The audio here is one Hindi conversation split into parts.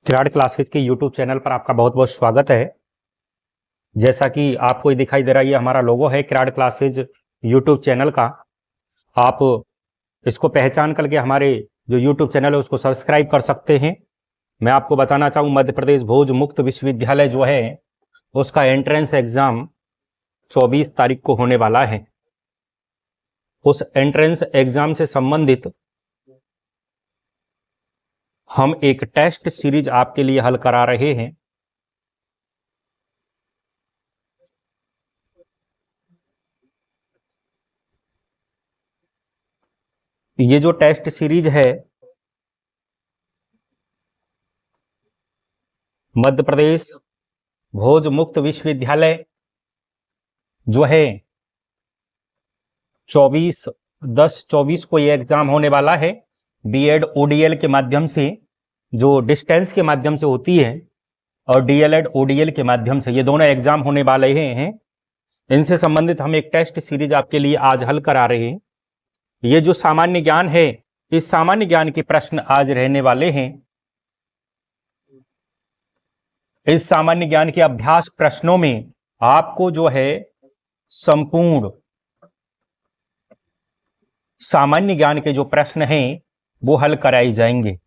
किराड क्लासेज के यूट्यूब चैनल पर आपका बहुत बहुत स्वागत है। जैसा कि आपको दिखाई दे रहा है, ये हमारा लोगो है किराड क्लासेज यूट्यूब चैनल का। आप इसको पहचान करके हमारे जो यूट्यूब चैनल है उसको सब्सक्राइब कर सकते हैं। मैं आपको बताना चाहूँ, मध्य प्रदेश भोज मुक्त विश्वविद्यालय जो है उसका एंट्रेंस एग्जाम 24 तारीख को होने वाला है। उस एंट्रेंस एग्जाम से संबंधित हम एक टेस्ट सीरीज आपके लिए हल करा रहे हैं। ये जो टेस्ट सीरीज है मध्य प्रदेश भोज मुक्त विश्वविद्यालय जो है 24/10/24 को ये एग्जाम होने वाला है। बीएड ओडीएल के माध्यम से, जो डिस्टेंस के माध्यम से होती है, और डीएलएड ओडीएल के माध्यम से, ये दोनों एग्जाम होने वाले हैं। इनसे संबंधित हम एक टेस्ट सीरीज आपके लिए आज हल करा रहे हैं। ये जो सामान्य ज्ञान है, इस सामान्य ज्ञान के प्रश्न आज रहने वाले हैं। इस सामान्य ज्ञान के अभ्यास प्रश्नों में आपको जो है संपूर्ण सामान्य ज्ञान के जो प्रश्न हैं वो हल कराए जाएंगे।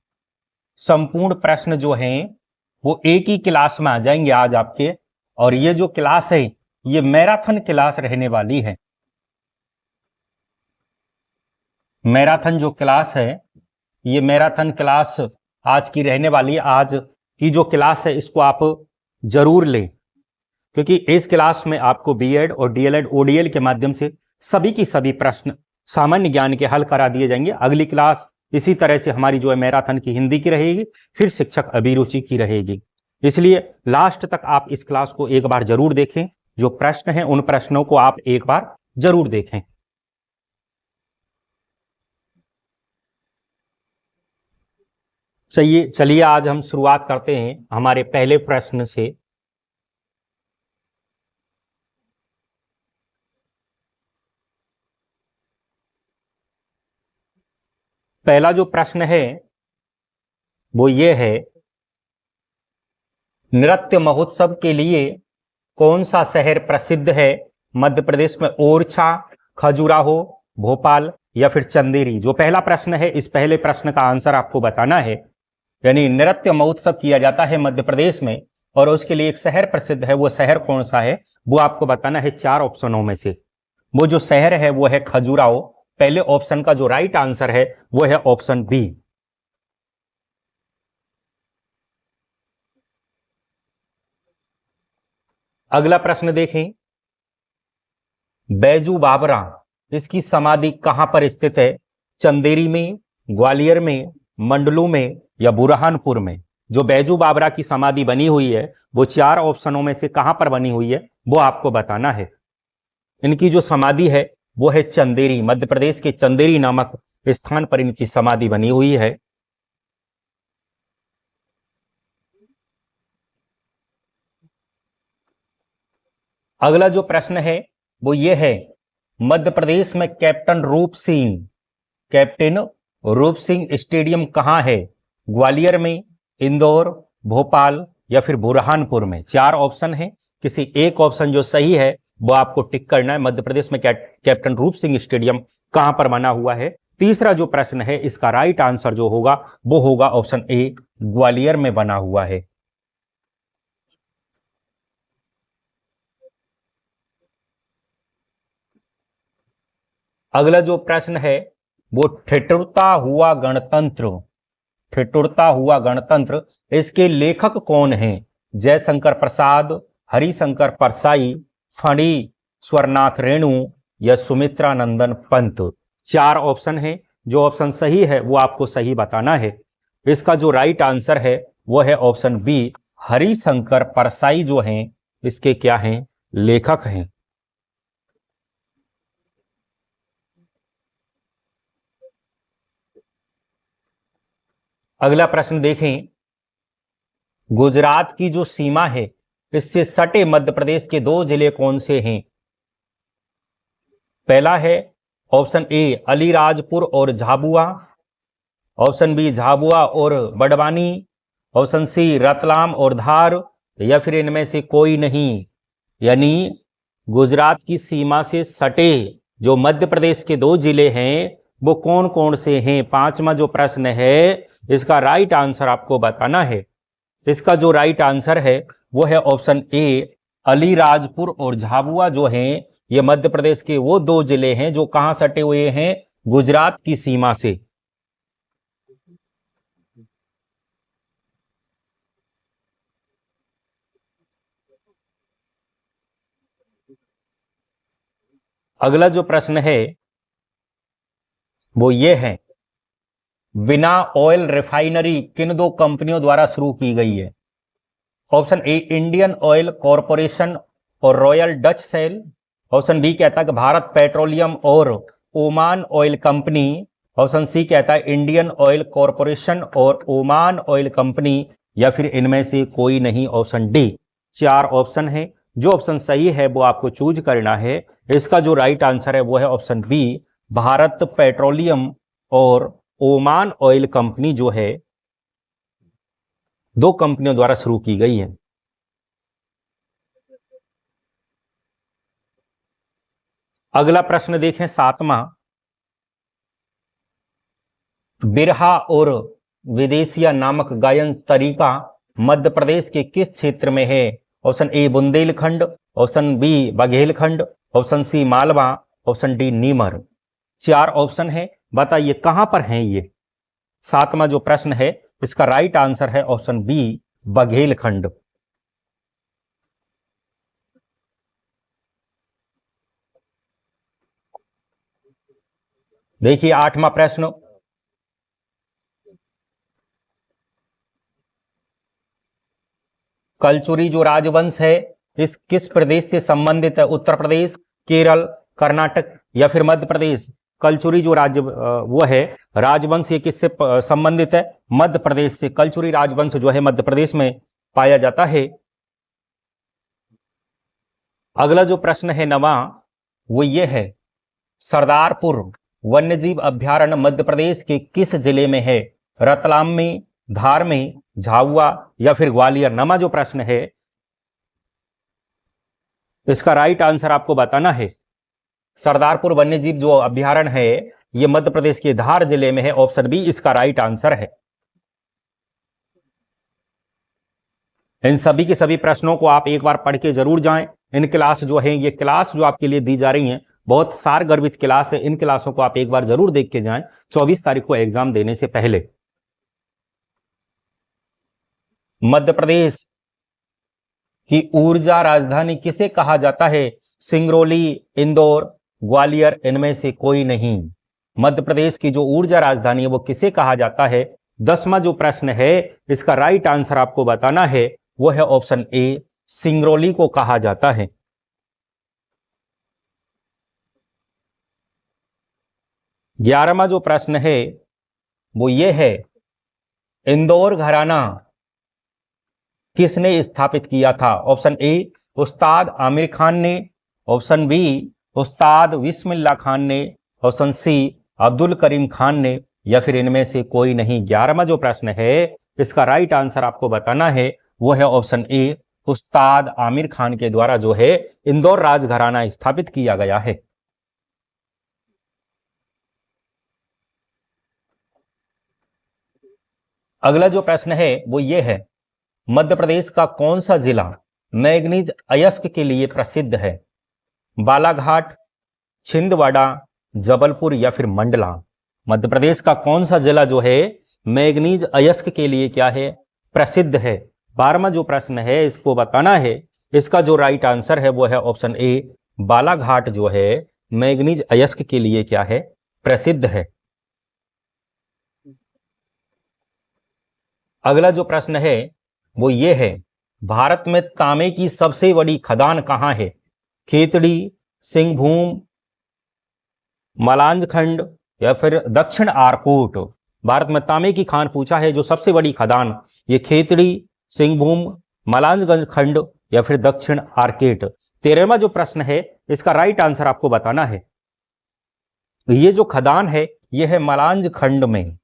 संपूर्ण प्रश्न जो हैं वो एक ही क्लास में आ जाएंगे आज आपके। और ये जो क्लास है ये मैराथन क्लास रहने वाली है। मैराथन जो क्लास है, ये मैराथन क्लास आज की रहने वाली है। आज की जो क्लास है इसको आप जरूर लें, क्योंकि इस क्लास में आपको बीएड और डीएलएड ओडीएल के माध्यम से सभी की सभी प्रश्न सामान्य ज्ञान के हल करा दिए जाएंगे। अगली क्लास इसी तरह से हमारी जो है मैराथन की हिंदी की रहेगी, फिर शिक्षक अभिरुचि की रहेगी। इसलिए लास्ट तक आप इस क्लास को एक बार जरूर देखें। जो प्रश्न हैं उन प्रश्नों को आप एक बार जरूर देखें। चलिए आज हम शुरुआत करते हैं हमारे पहले प्रश्न से। पहला जो प्रश्न है वो ये है, नृत्य महोत्सव के लिए कौन सा शहर प्रसिद्ध है मध्य प्रदेश में? ओरछा, खजुराहो, भोपाल या फिर चंदेरी? जो पहला प्रश्न है, इस पहले प्रश्न का आंसर आपको बताना है। यानी नृत्य महोत्सव किया जाता है मध्य प्रदेश में और उसके लिए एक शहर प्रसिद्ध है, वो शहर कौन सा है वो आपको बताना है। 4 ऑप्शनों में से वो जो शहर है वो है खजुराहो। पहले ऑप्शन का जो राइट आंसर है वो है ऑप्शन बी। अगला प्रश्न देखें, बैजू बावरा, इसकी समाधि कहां पर स्थित है? चंदेरी में, ग्वालियर में, मंडलू में या बुरहानपुर में? जो बैजू बावरा की समाधि बनी हुई है वो 4 ऑप्शनों में से कहां पर बनी हुई है वो आपको बताना है। इनकी जो समाधि है वो है चंदेरी, मध्य प्रदेश के चंदेरी नामक स्थान पर इनकी समाधि बनी हुई है। अगला जो प्रश्न है वो ये है, मध्य प्रदेश में कैप्टन रूप सिंह स्टेडियम कहां है? ग्वालियर में, इंदौर, भोपाल या फिर बुरहानपुर में? 4 ऑप्शन है, किसी एक ऑप्शन जो सही है वो आपको टिक करना है। मध्य प्रदेश में कैप्टन रूप सिंह स्टेडियम कहां पर बना हुआ है? तीसरा जो प्रश्न है इसका राइट आंसर जो होगा वो होगा ऑप्शन ए, ग्वालियर में बना हुआ है। अगला जो प्रश्न है वो ठिठुरता हुआ गणतंत्र, इसके लेखक कौन हैं? जयशंकर प्रसाद, हरिशंकर परसाई, फणी स्वरनाथ रेणु या सुमित्रा नंदन पंत? 4 ऑप्शन है, जो ऑप्शन सही है वो आपको सही बताना है। इसका जो राइट आंसर है वो है ऑप्शन बी, हरिशंकर परसाई जो हैं इसके क्या हैं? लेखक हैं। अगला प्रश्न देखें, गुजरात की जो सीमा है इससे सटे मध्य प्रदेश के 2 जिले कौन से हैं? पहला है ऑप्शन ए, अलीराजपुर और झाबुआ, ऑप्शन बी झाबुआ और बड़वानी, ऑप्शन सी रतलाम और धार, या फिर इनमें से कोई नहीं। यानी गुजरात की सीमा से सटे जो मध्य प्रदेश के 2 जिले हैं वो कौन कौन से हैं। 5वां जो प्रश्न है इसका राइट आंसर आपको बताना है। इसका जो राइट आंसर है वो है ऑप्शन ए, अलीराजपुर और झाबुआ जो हैं ये मध्य प्रदेश के वो 2 जिले हैं जो कहां सटे हुए हैं, गुजरात की सीमा से। अगला जो प्रश्न है वो ये है, बिना ऑयल रिफाइनरी किन 2 कंपनियों द्वारा शुरू की गई है। Option A, Indian Oil Corporation और Royal Dutch Shell. Option B कहता है कि भारत पेट्रोलियम और Oman Oil Company. Option C कहता है इंडियन ऑयल कॉरपोरेशन और ओमान ऑयल कंपनी, या फिर इनमें से कोई नहीं, ऑप्शन डी। 4 ऑप्शन है, जो ऑप्शन सही है वो आपको चूज करना है। इसका जो राइट आंसर है वो है ऑप्शन बी, भारत पेट्रोलियम और ओमान ऑयल कंपनी जो है 2 कंपनियों द्वारा शुरू की गई है। अगला प्रश्न देखें 7वां, बिरहा और विदेशिया नामक गायन तरीका मध्य प्रदेश के किस क्षेत्र में है। Option A Bundelkhand, option B Baghelkhand, option C Malwa, option D Nimar. 4 option है, बताइए कहां पर हैं ये। 7वां जो प्रश्न है इसका राइट आंसर है ऑप्शन बी, बघेलखंड। देखिए 8वां प्रश्न, कलचुरी जो राजवंश है इस किस प्रदेश से संबंधित है। उत्तर प्रदेश, केरल, कर्नाटक या फिर मध्य प्रदेश। कलचुरी जो राज्य वो है राजवंश, ये किससे संबंधित है, मध्य प्रदेश से। कलचुरी राजवंश जो है मध्य प्रदेश में पाया जाता है। अगला जो प्रश्न है 9वां वो ये है, सरदारपुर वन्यजीव अभ्यारण्य मध्य प्रदेश के किस जिले में है। रतलाम में, धार में, झाबुआ या फिर ग्वालियर। 9वां जो प्रश्न है इसका राइट आंसर आपको बताना है। सरदारपुर वन्यजीव जो अभ्यारण्य है यह मध्य प्रदेश के धार जिले में है। ऑप्शन बी इसका राइट आंसर है। इन सभी के सभी प्रश्नों को आप एक बार पढ़ के जरूर जाएं। इन क्लास जो है ये क्लास जो आपके लिए दी जा रही हैं बहुत सार गर्भित क्लास है। इन क्लासों को आप एक बार जरूर देख के जाएं 24 तारीख को एग्जाम देने से पहले। मध्य प्रदेश की ऊर्जा राजधानी किसे कहा जाता है। सिंगरौली, इंदौर, ग्वालियर, इनमें से कोई नहीं। मध्य प्रदेश की जो ऊर्जा राजधानी है वो किसे कहा जाता है। 10वां जो प्रश्न है इसका राइट आंसर आपको बताना है, वो है ऑप्शन ए, सिंगरौली को कहा जाता है। 11वां जो प्रश्न है वो ये है, इंदौर घराना किसने स्थापित किया था। ऑप्शन ए, उस्ताद आमिर खान ने, ऑप्शन बी, उस्ताद बिस्मिल्लाह खान ने, ऑप्शन सी, अब्दुल करीम खान ने, या फिर इनमें से कोई नहीं। 11वां जो प्रश्न है इसका राइट आंसर आपको बताना है, वो है ऑप्शन ए, उस्ताद आमिर खान के द्वारा जो है इंदौर राजघराना स्थापित किया गया है। अगला जो प्रश्न है वो ये है, मध्य प्रदेश का कौन सा जिला मैग्नीज अयस्क के लिए प्रसिद्ध है। बालाघाट, छिंदवाड़ा, जबलपुर या फिर मंडला। मध्य प्रदेश का कौन सा जिला जो है मैग्नीज अयस्क के लिए क्या है, प्रसिद्ध है। 12वां जो प्रश्न है इसको बताना है। इसका जो राइट आंसर है वो है ऑप्शन ए, बालाघाट जो है मैग्नीज अयस्क के लिए क्या है, प्रसिद्ध है। अगला जो प्रश्न है वो ये है, भारत में तांबे की सबसे बड़ी खदान कहां है। खेतड़ी, सिंहभूम, मलांज खंड या फिर दक्षिण आरकोट। भारत में तांबे की खान पूछा है, जो सबसे बड़ी खदान, ये खेतड़ी, सिंहभूम, मलांजगंज खंड या फिर दक्षिण आरकेट। 13वां जो प्रश्न है इसका राइट आंसर आपको बताना है। ये जो खदान है ये है मलांज खंड में।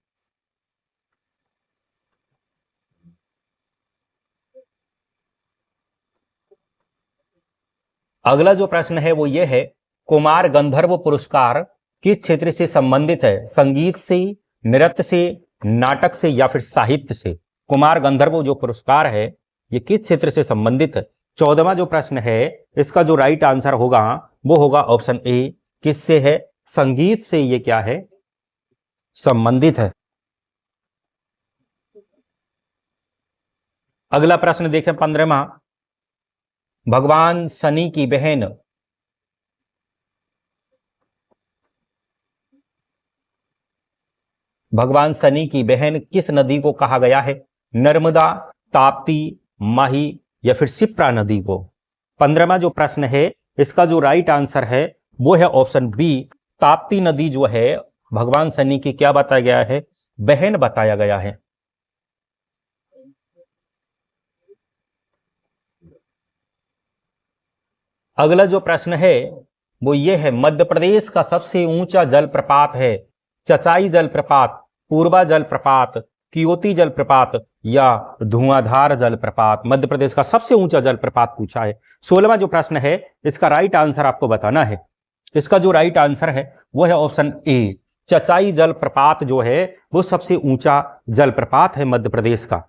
अगला जो प्रश्न है वो ये है, कुमार गंधर्व पुरस्कार किस क्षेत्र से संबंधित है? संगीत से, नृत्य से, नाटक से या फिर साहित्य से? कुमार गंधर्व जो पुरस्कार है ये किस क्षेत्र से संबंधित है? 14वां जो प्रश्न है इसका जो राइट आंसर होगा वो होगा ऑप्शन ए, किससे है? संगीत से ये क्या है? संबंधित है। अगला प्रश्न देखें 15वां, भगवान शनि की बहन भगवान शनि की बहन किस नदी को कहा गया है? नर्मदा, ताप्ती, माही या फिर शिप्रा नदी को? 15वां जो प्रश्न है इसका जो राइट आंसर है वो है ऑप्शन बी, ताप्ती नदी जो है भगवान शनि की क्या बताया गया है? बहन बताया गया है। अगला जो प्रश्न है वो ये है, मध्य प्रदेश का सबसे ऊंचा जलप्रपात है चचाई जलप्रपात, पूर्वा जलप्रपात, कियोती जलप्रपात या धुआंधार जलप्रपात? मध्य प्रदेश का सबसे ऊंचा जलप्रपात पूछा है। 16वां जो प्रश्न है इसका राइट आंसर आपको बताना है। इसका जो राइट आंसर है वो है ऑप्शन ए, चचाई जलप्रपात जो है वो सबसे ऊंचा जलप्रपात है मध्य प्रदेश का।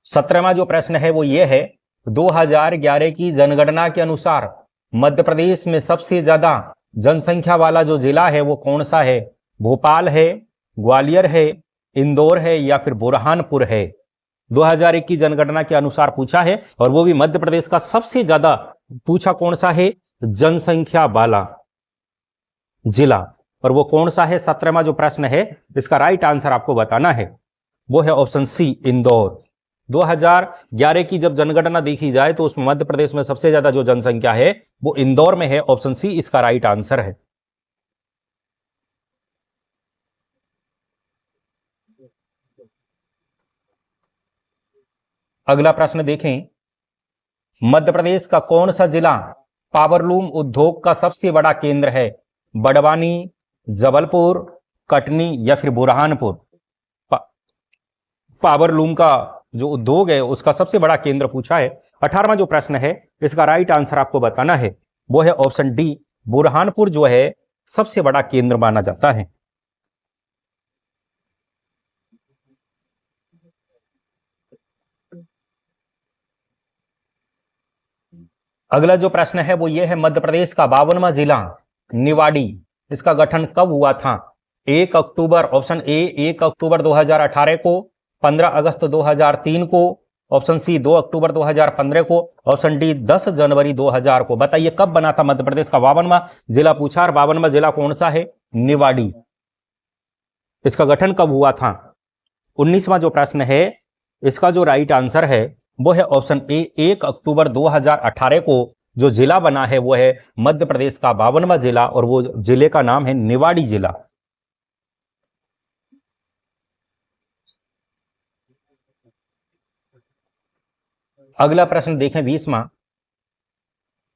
सत्रहवां जो प्रश्न है वो ये है, 2011 की जनगणना के अनुसार मध्य प्रदेश में सबसे ज्यादा जनसंख्या वाला जो जिला है वो कौन सा है? भोपाल है, ग्वालियर है, इंदौर है या फिर बुरहानपुर है? 2001 की जनगणना के अनुसार पूछा है और वो भी मध्य प्रदेश का सबसे ज्यादा पूछा कौन सा है जनसंख्या वाला जिला, और वो कौन सा है? 17वां जो प्रश्न है इसका राइट आंसर आपको बताना है, वो है ऑप्शन सी, इंदौर। 2011 की जब जनगणना देखी जाए तो उसमें मध्य प्रदेश में सबसे ज्यादा जो जनसंख्या है वो इंदौर में है। ऑप्शन सी इसका राइट आंसर है। अगला प्रश्न देखें, मध्य प्रदेश का कौन सा जिला पावरलूम उद्योग का सबसे बड़ा केंद्र है? बड़वानी, जबलपुर, कटनी या फिर बुरहानपुर? पावरलूम का जो उद्योग है उसका सबसे बड़ा केंद्र पूछा है। 18वां जो प्रश्न है इसका राइट आंसर आपको बताना है, वो है ऑप्शन डी, बुरहानपुर जो है सबसे बड़ा केंद्र माना जाता है। अगला जो प्रश्न है वो ये है, मध्य प्रदेश का 52वां जिला निवाड़ी, इसका गठन कब हुआ था? 1 अक्टूबर, ऑप्शन ए 1 अक्टूबर 2018 को, 15 अगस्त 2003 को, ऑप्शन सी 2 अक्टूबर 2015 को, ऑप्शन डी 10 जनवरी 2000 को? बताइए कब बना था मध्य प्रदेश का 52वां जिला पूछा, और 52वां जिला कौन सा है? निवाड़ी। इसका गठन कब हुआ था? 19वां जो प्रश्न है इसका जो राइट आंसर है वो है ऑप्शन ए, 1 अक्टूबर 2018 को जो जिला बना है वो है मध्य प्रदेश का 52वां जिला, और वो जिले का नाम है निवाड़ी जिला। अगला प्रश्न देखें 20वां,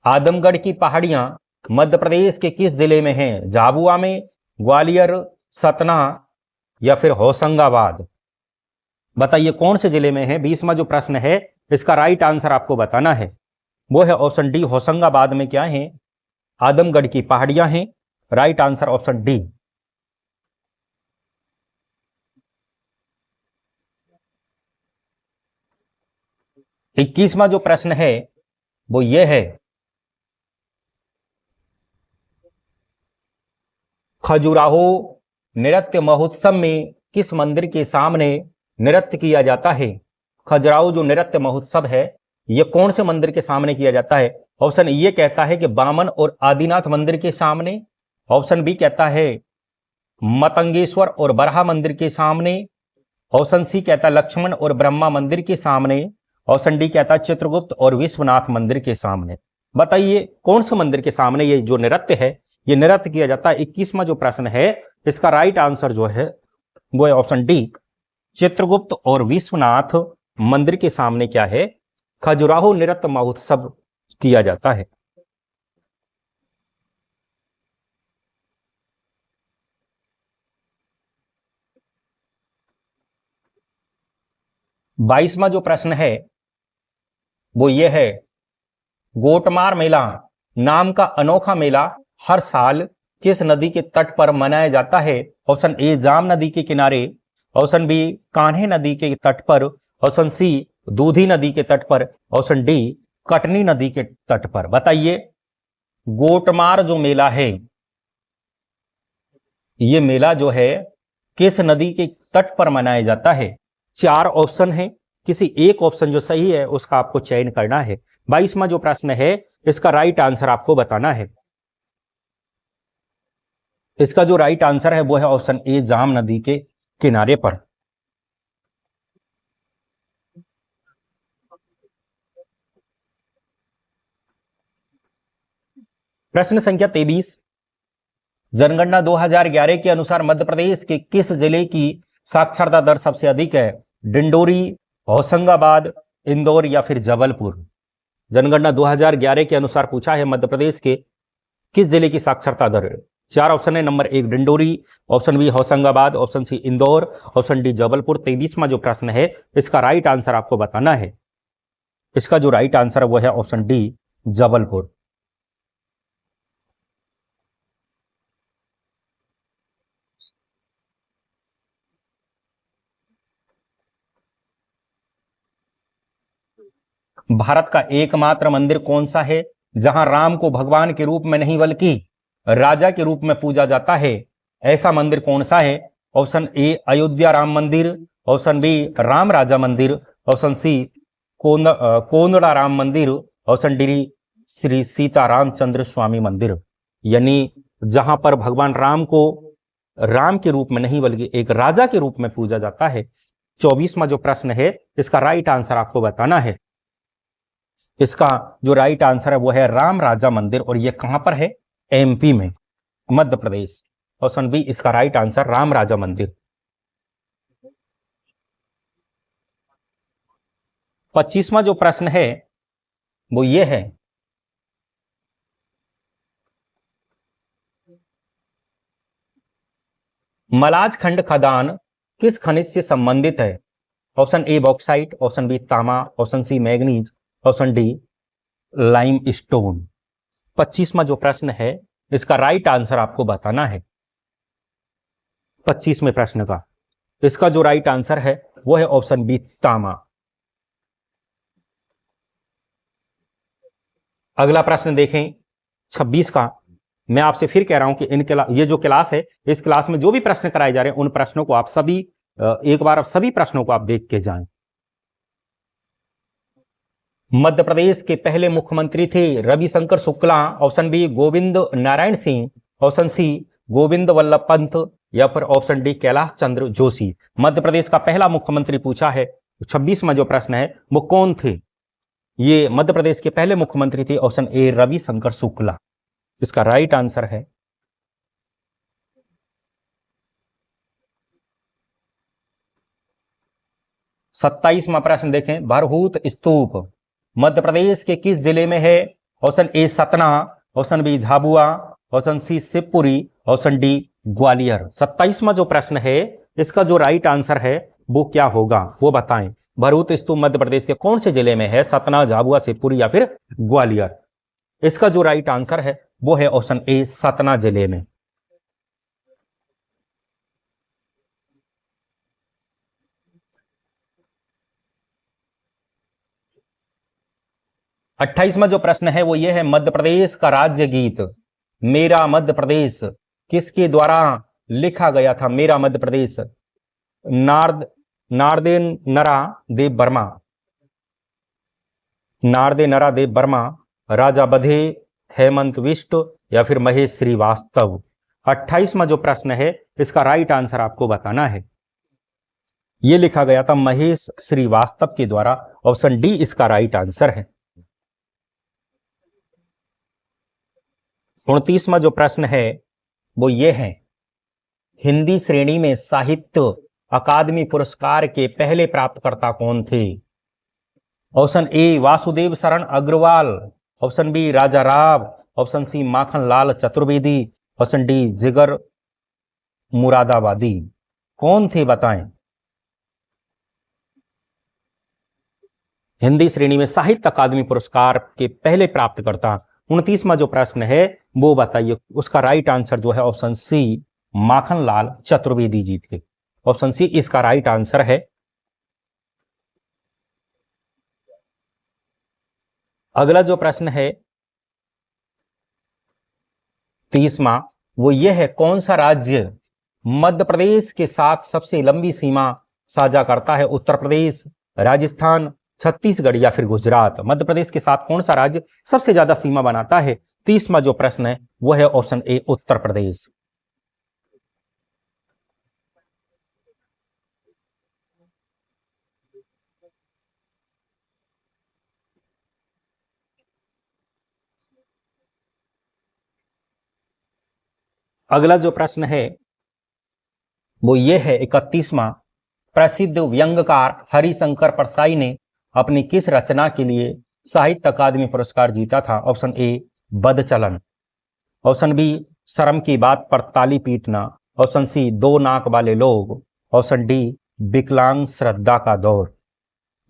आदमगढ़ की पहाड़ियां मध्य प्रदेश के किस जिले में हैं? झाबुआ में, ग्वालियर, सतना या फिर होशंगाबाद? बताइए कौन से जिले में है? 20वां जो प्रश्न है इसका राइट आंसर आपको बताना है, वो है ऑप्शन डी, होशंगाबाद में क्या है? आदमगढ़ की पहाड़ियां हैं। Right answer option D. इक्कीसवां जो प्रश्न है वो ये है, खजुराहो नृत्य महोत्सव में किस मंदिर के सामने नृत्य किया जाता है? खजुराहो जो नृत्य महोत्सव है ये कौन से मंदिर के सामने किया जाता है? ऑप्शन ये कहता है कि बामन और आदिनाथ मंदिर के सामने, ऑप्शन बी कहता है मतंगेश्वर और बरहा मंदिर के सामने, ऑप्शन सी कहता है लक्ष्मण और ब्रह्मा मंदिर के सामने, ऑप्शन डी कहता है चित्रगुप्त और विश्वनाथ मंदिर के सामने। बताइए कौन से मंदिर के सामने ये जो नृत्य है ये नृत्य किया जाता है? 21वां जो प्रश्न है इसका राइट आंसर जो है वो है ऑप्शन डी, चित्रगुप्त और विश्वनाथ मंदिर के सामने क्या है? खजुराहो नृत्य महोत्सव किया जाता है। 22वां जो प्रश्न है वो ये है, गोटमार मेला नाम का अनोखा मेला हर साल किस नदी के तट पर मनाया जाता है? ऑप्शन ए जाम नदी के किनारे, ऑप्शन बी कान्हे नदी के तट पर, ऑप्शन सी दूधी नदी के तट पर, ऑप्शन डी कटनी नदी के तट पर। बताइए, गोटमार जो मेला है, ये मेला जो है किस नदी के तट पर मनाया जाता है? 4 ऑप्शन है, किसी एक ऑप्शन जो सही है उसका आपको चयन करना है। 22वां जो प्रश्न है इसका राइट आंसर आपको बताना है। इसका जो राइट आंसर है वो है ऑप्शन ए जाम नदी के किनारे पर। प्रश्न संख्या 23, जनगणना 2011 के अनुसार मध्य प्रदेश के किस जिले की साक्षरता दर सबसे अधिक है? डिंडोरी, होशंगाबाद, इंदौर या फिर जबलपुर? जनगणना 2011 के अनुसार पूछा है मध्य प्रदेश के किस जिले की साक्षरता दर? 4 ऑप्शन है, number 1 Dindori, option B Hoshangabad, option C Indore, option D Jabalpur. 23वां जो प्रश्न है इसका राइट आंसर आपको बताना है। इसका जो राइट आंसर है वो है ऑप्शन डी जबलपुर। भारत का एकमात्र मंदिर कौन सा है जहां राम को भगवान के रूप में नहीं बल्कि राजा के रूप में पूजा जाता है? ऐसा मंदिर कौन सा है? ऑप्शन ए अयोध्या राम मंदिर, ऑप्शन बी राम राजा मंदिर, ऑप्शन सी कोंदड़ा राम मंदिर, ऑप्शन डी श्री सीता रामचंद्र स्वामी मंदिर। यानी जहां पर भगवान राम को राम के रूप में नहीं बल्कि एक राजा के रूप में पूजा जाता है। 24वां जो प्रश्न है इसका राइट आंसर आपको बताना है। इसका जो राइट आंसर है वो है राम राजा मंदिर, और ये कहां पर है? एमपी में, मध्य प्रदेश। ऑप्शन बी इसका राइट आंसर राम राजा मंदिर। 25वां जो प्रश्न है वो ये है, मलाज खंड खदान किस खनिज से संबंधित है? Option A bauxite, option B तांबा, option C manganese, option D lime stone. 25वां जो प्रश्न है इसका राइट आंसर आपको बताना है। 25वें प्रश्न का इसका जो राइट आंसर है वो है ऑप्शन बी तांबा। अगला प्रश्न देखें 26 का। मैं आपसे फिर कह रहा हूं कि ये जो क्लास है इस क्लास में जो भी प्रश्न कराए जा रहे हैं उन प्रश्नों को आप सभी एक बार सभी प्रश्नों को आप देख के जाएं। मध्य प्रदेश के पहले मुख्यमंत्री थे Ravishankar Shukla, option B Govind Narayan Singh, option C Govind Vallabh Pant या फिर ऑप्शन डी कैलाश चंद्र जोशी। मध्य प्रदेश का पहला मुख्यमंत्री पूछा है। 26वां जो प्रश्न है वो कौन थे? ये मध्य प्रदेश के पहले मुख्यमंत्री थे, ऑप्शन ए रविशंकर शुक्ला। इसका राइट आंसर है। सत्ताईसवां प्रश्न देखें, भरहूत स्तूप मध्य प्रदेश के किस जिले में है? Option A Satna, option B Jhabua, option C Shivpuri, option D Gwalior. 27वां जो प्रश्न है इसका जो राइट आंसर है वो क्या होगा वो बताएं। भरहूत स्तूप मध्य प्रदेश के कौन से जिले में है? सतना, झाबुआ, शिवपुरी या फिर ग्वालियर? इसका जो राइट आंसर है वो है ऑप्शन ए सतना जिले में। अट्ठाईसवां जो प्रश्न है वो ये है, मध्य प्रदेश का राज्य गीत मेरा मध्य प्रदेश किसके द्वारा लिखा गया था? मेरा मध्य प्रदेश, नारदे नरा देव वर्मा, नारदे नरा देव वर्मा, राजा बधे, हेमंत बिष्ट या फिर महेश श्रीवास्तव। 28वां जो प्रश्न है इसका राइट आंसर आपको बताना है। यह लिखा गया था महेश श्रीवास्तव के द्वारा, ऑप्शन डी इसका राइट आंसर है। 29वां जो प्रश्न है वो ये है, हिंदी श्रेणी में साहित्य अकादमी पुरस्कार के पहले प्राप्तकर्ता कौन थे? ऑप्शन ए वासुदेव शरण अग्रवाल, ऑप्शन बी राजा Rao, option C Makhan Lal Chaturvedi, option D जिगर मुरादाबादी। कौन थे बताएं। हिंदी श्रेणी में साहित्य अकादमी पुरस्कार के पहले प्राप्तकर्ता। 29वां जो प्रश्न है वो बताइए, उसका राइट आंसर जो है ऑप्शन सी माखनलाल चतुर्वेदी जी थे। ऑप्शन सी इसका राइट आंसर है। अगला जो प्रश्न है 30वां, वो ये है, कौन सा राज्य मध्य प्रदेश के साथ सबसे लंबी सीमा साझा करता है? उत्तर प्रदेश, राजस्थान, छत्तीसगढ़ या फिर गुजरात। मध्य प्रदेश के साथ कौन सा राज्य सबसे ज्यादा सीमा बनाता है? 30वां जो प्रश्न है वो है ऑप्शन ए उत्तर प्रदेश। अगला जो प्रश्न है वो ये है 31वां, प्रसिद्ध व्यंग्यकार हरिशंकर परसाई ने अपनी किस रचना के लिए साहित्य अकादमी पुरस्कार जीता था? ऑप्शन ए बदचलन, ऑप्शन बी शर्म की बात पर ताली पीटना, ऑप्शन सी दो नाक वाले लोग, ऑप्शन डी विकलांग श्रद्धा का दौर।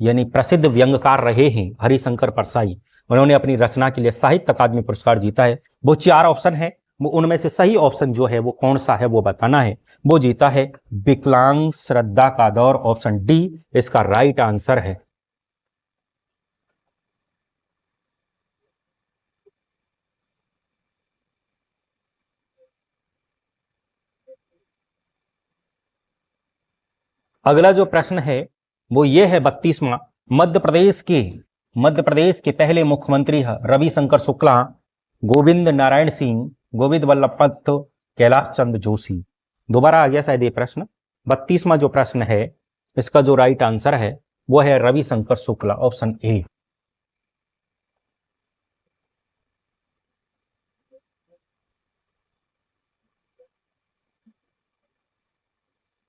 यानी प्रसिद्ध व्यंग्यकार रहे हैं हरिशंकर परसाई, उन्होंने अपनी रचना के लिए साहित्य अकादमी पुरस्कार जीता है। वो 4 ऑप्शन है, वो उनमें से सही ऑप्शन जो है वो कौन सा है वो बताना है। वो जीता है विकलांग श्रद्धा का दौर, ऑप्शन डी इसका राइट आंसर है। अगला जो प्रश्न है वो ये है 32वां, मध्य प्रदेश के पहले मुख्यमंत्री रविशंकर शुक्ला, गोविंद नारायण सिंह, गोविंद वल्लभ पंत, कैलाश चंद्र जोशी। दोबारा आ गया शायद ये प्रश्न। 32वां जो प्रश्न है इसका जो राइट आंसर है वो है रविशंकर शुक्ला, ऑप्शन ए।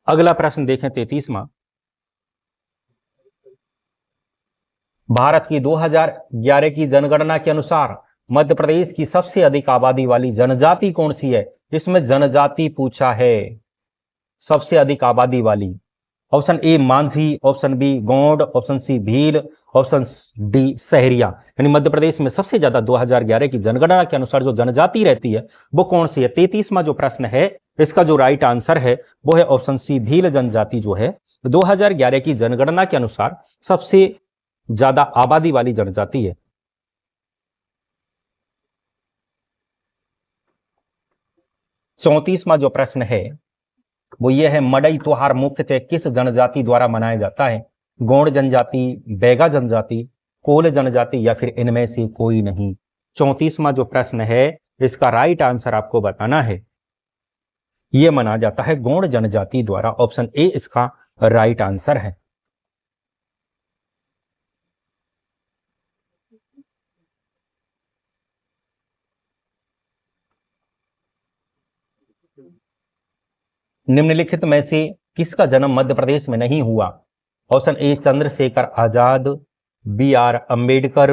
अगला प्रश्न देखें 33वां, भारत की 2011 की जनगणना के अनुसार मध्य प्रदेश की सबसे अधिक आबादी वाली जनजाति कौन सी है? इसमें जनजाति पूछा है, सबसे अधिक आबादी वाली। Option A Manjhi, option B Gond, option C Bhil, option D Sahariya. यानी मध्य प्रदेश में सबसे ज्यादा 2011 की जनगणना के अनुसार जो जनजाति रहती है वो कौन सी है? 33वां जो प्रश्न है इसका जो राइट आंसर है वो है ऑप्शन सी भील जनजाति जो है 2011 की जनगणना के अनुसार सबसे ज्यादा आबादी वाली जनजाति है। चौंतीसवां जो प्रश्न है वो ये है, मड़ई त्योहार मुख्यतः किस जनजाति द्वारा मनाया जाता है? गोंड जनजाति, बैगा जनजाति, कोल जनजाति या फिर इनमें से कोई नहीं। 34वां जो प्रश्न है इसका राइट आंसर आपको बताना है। यह माना जाता है गोंड जनजाति द्वारा, ऑप्शन ए इसका राइट आंसर है। निम्नलिखित में से किसका जन्म मध्य प्रदेश में नहीं हुआ? Option A Chandrashekhar Azad, B R Ambedkar,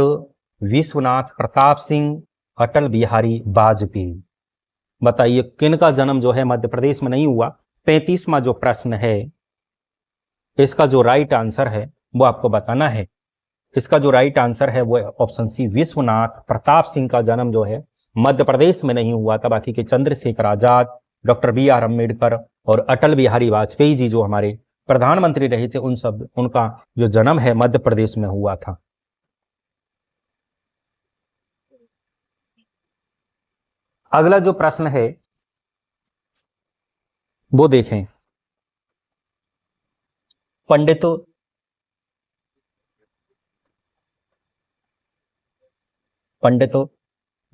Vishwanath Pratap Singh, Atal Bihari Vajpayee. बताइए किन का जन्म जो है मध्य प्रदेश में नहीं हुआ? 35वां जो प्रश्न है इसका जो राइट आंसर है वो आपको बताना है। इसका जो राइट आंसर है वो ऑप्शन सी विश्वनाथ प्रताप सिंह का जन्म जो है मध्य प्रदेश में नहीं हुआ था। बाकी के Chandrashekhar Azad, doctor B are Ambedkar और अटल बिहारी वाजपेयी जी जो हमारे प्रधानमंत्री रहे थे उनका जो जन्म है मध्य प्रदेश में हुआ था। अगला जो प्रश्न है वो देखें, पंडित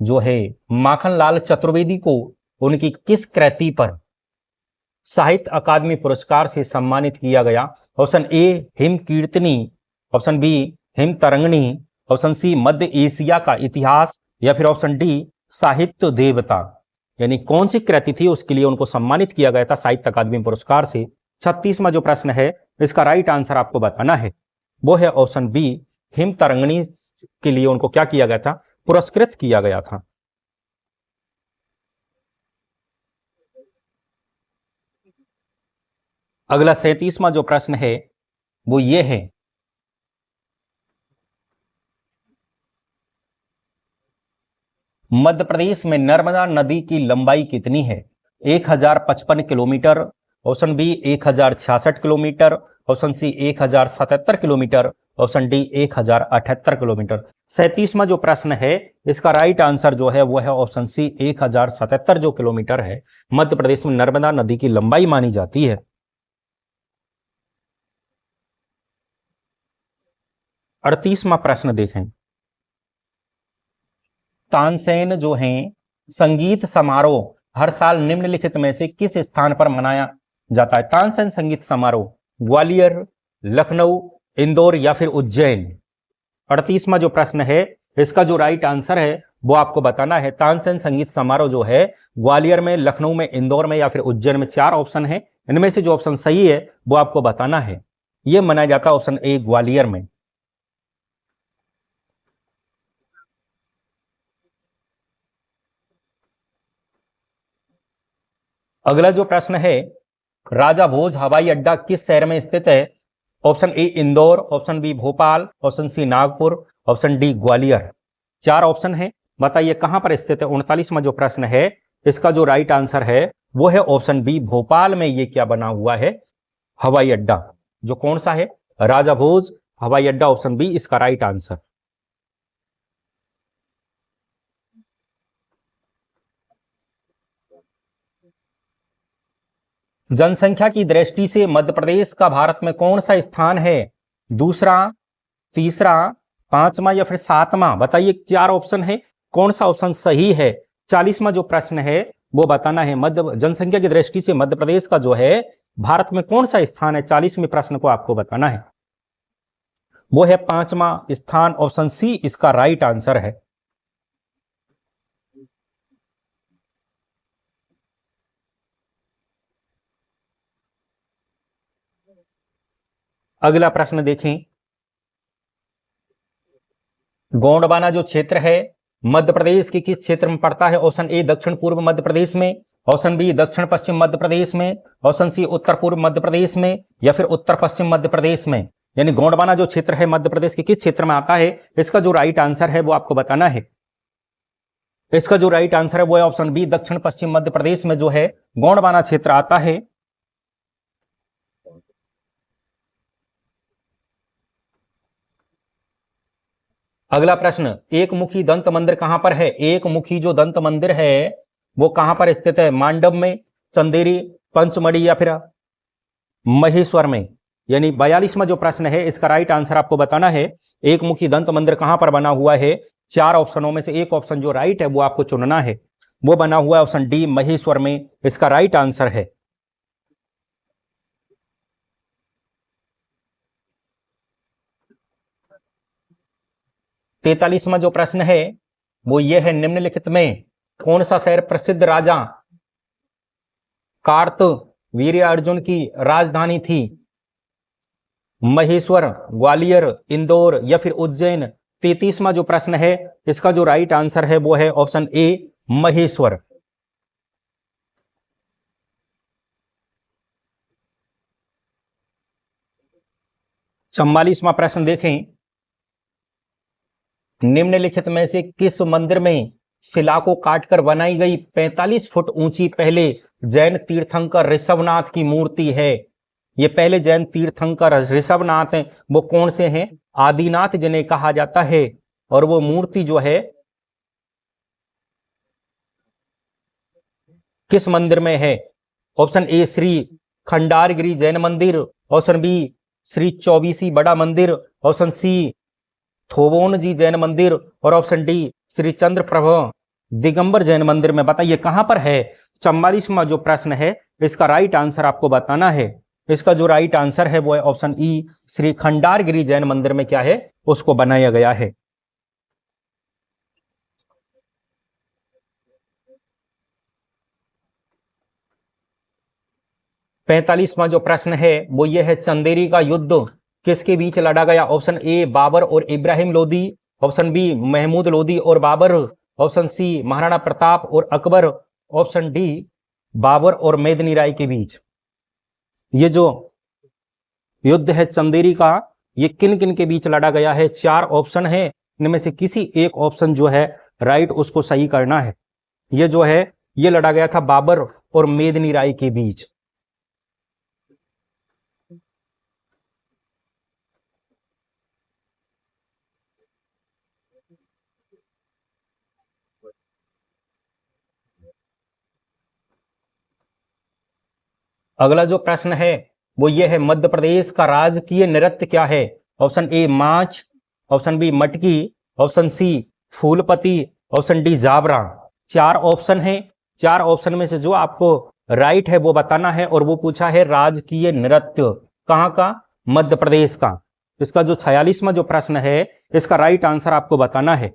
जो है माखनलाल चतुर्वेदी को उनकी किस कृति पर साहित्य अकादमी पुरस्कार से सम्मानित किया गया? Option A Him Keertani, option B Him Tarangini, option C मध्य एशिया का इतिहास या फिर ऑप्शन डी साहित्य देवता। यानी कौन सी कृति थी उसके लिए उनको सम्मानित किया गया था साहित्य अकादमी पुरस्कार से। 36वां जो प्रश्न है इसका राइट आंसर आपको बताना है, वो है ऑप्शन बी हिम तरंगणी के लिए उनको क्या किया गया था? पुरस्कृत किया गया था। अगला 37वां जो प्रश्न है वो ये है, मध्य प्रदेश में नर्मदा नदी की लंबाई कितनी है? 1055 kilometre, option B 1066 kilometre, option C 1077 kilometre, option D 1078 kilometre. 37वां जो प्रश्न है इसका राइट आंसर जो है वो है ऑप्शन सी 1077 जो किलोमीटर है मध्य प्रदेश में नर्मदा नदी की लंबाई मानी जाती है। 38वां प्रश्न देखें। तानसेन जो हैं संगीत समारोह हर साल निम्नलिखित में से किस स्थान पर मनाया जाता है? तानसेन संगीत समारोह ग्वालियर, लखनऊ, इंदौर या फिर उज्जैन। 38वां जो प्रश्न है इसका जो राइट आंसर है वो आपको बताना है। तानसेन संगीत समारोह जो है ग्वालियर में, लखनऊ में, इंदौर में या फिर उज्जैन में। 4 ऑप्शन है, इनमें से जो ऑप्शन सही है वो आपको बताना है। यह मनाया जाता है ऑप्शन ए ग्वालियर में। अगला जो प्रश्न है, राजा भोज हवाई अड्डा किस शहर में स्थित है? Option A Indore, option B Bhopal, option C Nagpur, option D Gwalior. 4 option है, बताइए कहां पर स्थित है। 39वां जो प्रश्न है इसका जो राइट आंसर है वो है ऑप्शन बी भोपाल में ये क्या बना हुआ है हवाई अड्डा। जो कौन सा है? राजा भोज हवाई अड्डा, ऑप्शन बी इसका राइट आंसर। जनसंख्या की दृष्टि से मध्य प्रदेश का भारत में कौन सा स्थान है? दूसरा, तीसरा, 5वां या फिर 7वां? बताइए, 4 ऑप्शन है, कौन सा ऑप्शन सही है? 40वां जो प्रश्न है वो बताना है। मध्य जनसंख्या की दृष्टि से मध्य प्रदेश का जो है भारत में कौन सा स्थान है? 40वें प्रश्न को आपको बताना है। वो है 5वां स्थान, ऑप्शन सी इसका राइट आंसर है। अगला प्रश्न देखें। गोंडवाना जो क्षेत्र है मध्य प्रदेश के किस क्षेत्र में पड़ता है? ऑप्शन ए दक्षिण पूर्व मध्य प्रदेश में, ऑप्शन बी दक्षिण पश्चिम मध्य प्रदेश में, ऑप्शन सी उत्तर पूर्व मध्य प्रदेश में या फिर उत्तर पश्चिम मध्य प्रदेश में। यानी गोंडवाना जो क्षेत्र है मध्य प्रदेश के किस क्षेत्र में आता है? इसका जो राइट आंसर है वो आपको बताना है। इसका जो राइट आंसर है वो है ऑप्शन बी दक्षिण पश्चिम मध्य प्रदेश में जो है गोंडवाना क्षेत्र आता है। अगला प्रश्न, एक मुखी दंत मंदिर कहां पर है? एक मुखी जो दंत मंदिर है वो कहां पर स्थित है? मांडव में, चंदेरी, पंचमढ़ी या फिर महेश्वर में। यानी 42वां जो प्रश्न है इसका राइट आंसर आपको बताना है। एक मुखी दंत मंदिर कहां पर बना हुआ है? 4 ऑप्शनों में से एक ऑप्शन जो राइट है वो आपको चुनना है। वो बना हुआ है ऑप्शन डी महेश्वर में, इसका राइट आंसर है। तैतालीसवां जो प्रश्न है वो ये है, निम्नलिखित में कौन सा शहर प्रसिद्ध राजा कार्तवीर्य अर्जुन की राजधानी थी? महेश्वर, ग्वालियर, इंदौर या फिर उज्जैन। 33वां जो प्रश्न है इसका जो राइट आंसर है वो है ऑप्शन ए महेश्वर। चौवालीसवां प्रश्न देखें। निम्नलिखित में से किस मंदिर में शिला को काटकर बनाई गई 45 फुट ऊंची पहले जैन तीर्थंकर ऋषभनाथ की मूर्ति है? ये पहले जैन तीर्थंकर ऋषभनाथ हैं, वो कौन से हैं? आदिनाथ जिन्हें कहा जाता है। और वो मूर्ति जो है किस मंदिर में है? ऑप्शन ए श्री खंडारगिरी जैन मंदिर, ऑप्शन बी श्री चौबीसी बड़ा मंदिर, ऑप्शन सी थोबोन जी जैन मंदिर और ऑप्शन डी श्री चंद्र प्रभ दिगंबर जैन मंदिर में। बताइए कहां पर है? 44वां जो प्रश्न है इसका राइट आंसर आपको बताना है। इसका जो राइट आंसर है वो है ऑप्शन ई श्री खंडारगिरी जैन मंदिर में क्या है उसको बनाया गया है। पैंतालीसवां जो प्रश्न है वो ये है, चंदेरी का युद्ध किसके बीच लड़ा गया? ऑप्शन ए बाबर और इब्राहिम लोदी, ऑप्शन बी महमूद लोदी और बाबर, ऑप्शन सी महाराणा प्रताप और अकबर, ऑप्शन डी बाबर और मेदिनी राय के बीच। ये जो युद्ध है चंदेरी का ये किन किन के बीच लड़ा गया है? 4 ऑप्शन है, इनमें से किसी एक ऑप्शन जो है राइट उसको सही करना है। ये जो है ये लड़ा गया था बाबर और मेदिनी राय के बीच। अगला जो प्रश्न है वो ये है, मध्य प्रदेश का राजकीय नृत्य क्या है? ऑप्शन ए माच, ऑप्शन बी मटकी, ऑप्शन सी फूलपति, ऑप्शन डी जाबरा। चार ऑप्शन है, चार ऑप्शन में से जो आपको राइट है वो बताना है। और वो पूछा है राजकीय नृत्य कहाँ का? मध्य प्रदेश का। इसका जो 46वां जो प्रश्न है इसका राइट आंसर आपको बताना है।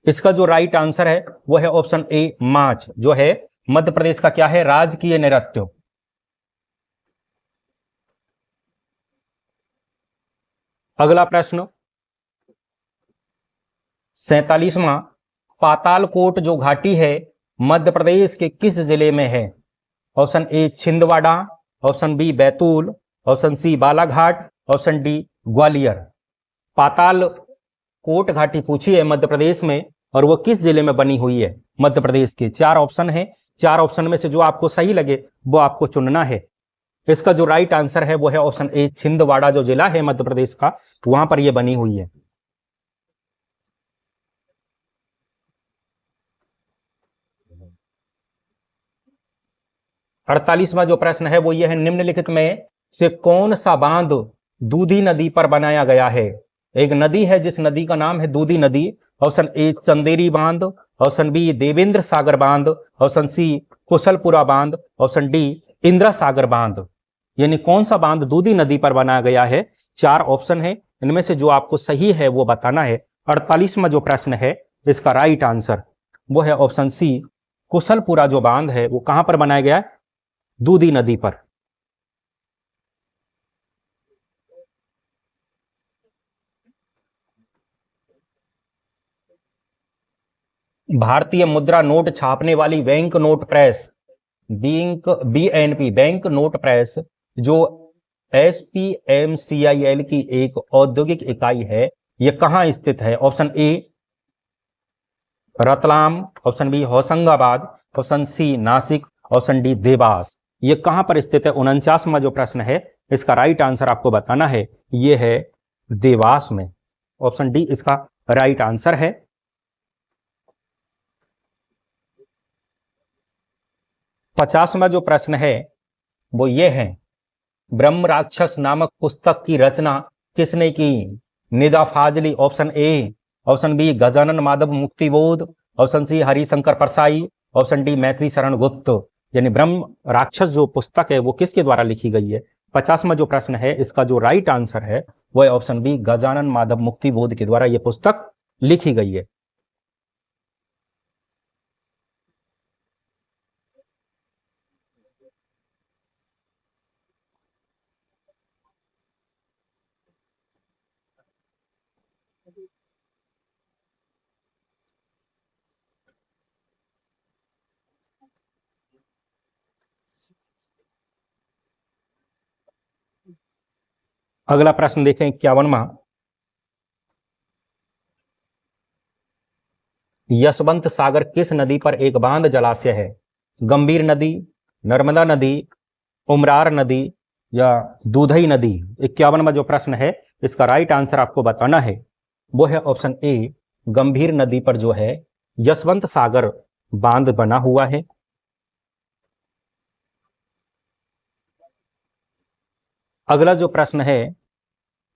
इसका जो राइट आंसर है वो है ऑप्शन ए माच, जो है मध्य प्रदेश का क्या है? राजकीय नृत्य। अगला प्रश्न 47वां, पातालकोट जो घाटी है मध्य प्रदेश के किस जिले में है? Option A Chhindwara, option B Betul, option C Balaghat, option D Gwalior. Patalkot घाटी पूछी है मध्य प्रदेश में और वो किस जिले में बनी हुई है मध्य प्रदेश के? चार ऑप्शन है, चार ऑप्शन में से जो आपको सही लगे वो आपको चुनना है। इसका जो राइट आंसर है वो है ऑप्शन ए छिंदवाड़ा, जो जिला है मध्य प्रदेश का वहां पर यह बनी हुई है। अड़तालीसवां जो प्रश्न है वो ये है, निम्नलिखित में से कौन सा बांध दूधी नदी पर बनाया गया है? एक नदी है जिस नदी का नाम है दूधी नदी। ऑप्शन ए चंदेरी बांध, ऑप्शन बी देवेंद्र सागर बांध, ऑप्शन सी कुशलपुरा बांध, ऑप्शन डी इंदिरा सागर बांध। यानी कौन सा बांध दूधी नदी पर बनाया गया है? चार ऑप्शन है, इनमें से जो आपको सही है वो बताना है। 48वां जो प्रश्न है इसका राइट आंसर वो है ऑप्शन सी कुशलपुरा जो बांध है वो कहां पर बनाया गया है? दूधी नदी पर। भारतीय मुद्रा नोट छापने वाली bank note press BNP bank note press जो एसपीएमसीआईएल की एक औद्योगिक इकाई है, यह कहां स्थित है? Option A Ratlam, option B Hoshangabad, option C Nashik, option D Dewas. ये कहां पर स्थित है? 49वां जो प्रश्न है इसका राइट आंसर आपको बताना है, ये है देवास में। ऑप्शन डी इसका राइट आंसर है। पचासवां जो प्रश्न है वो ये है, ब्रह्म राक्षस नामक पुस्तक की रचना किसने की? Nida Fazli, option A, option B Gajanan Madhav Muktibodh, option C Harishankar Parsai, option D Maitri Sharan गुप्त। यानी ब्रह्म राक्षस जो पुस्तक है वो किसके द्वारा लिखी गई है? 50वां जो प्रश्न है इसका जो राइट आंसर है वो है ऑप्शन बी गजानन माधव मुक्तिबोध के द्वारा यह पुस्तक लिखी गई है। अगला प्रश्न देखें 51वां, यशवंत सागर किस नदी पर एक बांध जलाशय है? गंभीर नदी, नर्मदा नदी, उमरार नदी या दूधई नदी। 51वां जो प्रश्न है इसका राइट आंसर आपको बताना है, वो है ऑप्शन ए गंभीर नदी पर जो है यशवंत सागर बांध बना हुआ है। अगला जो प्रश्न है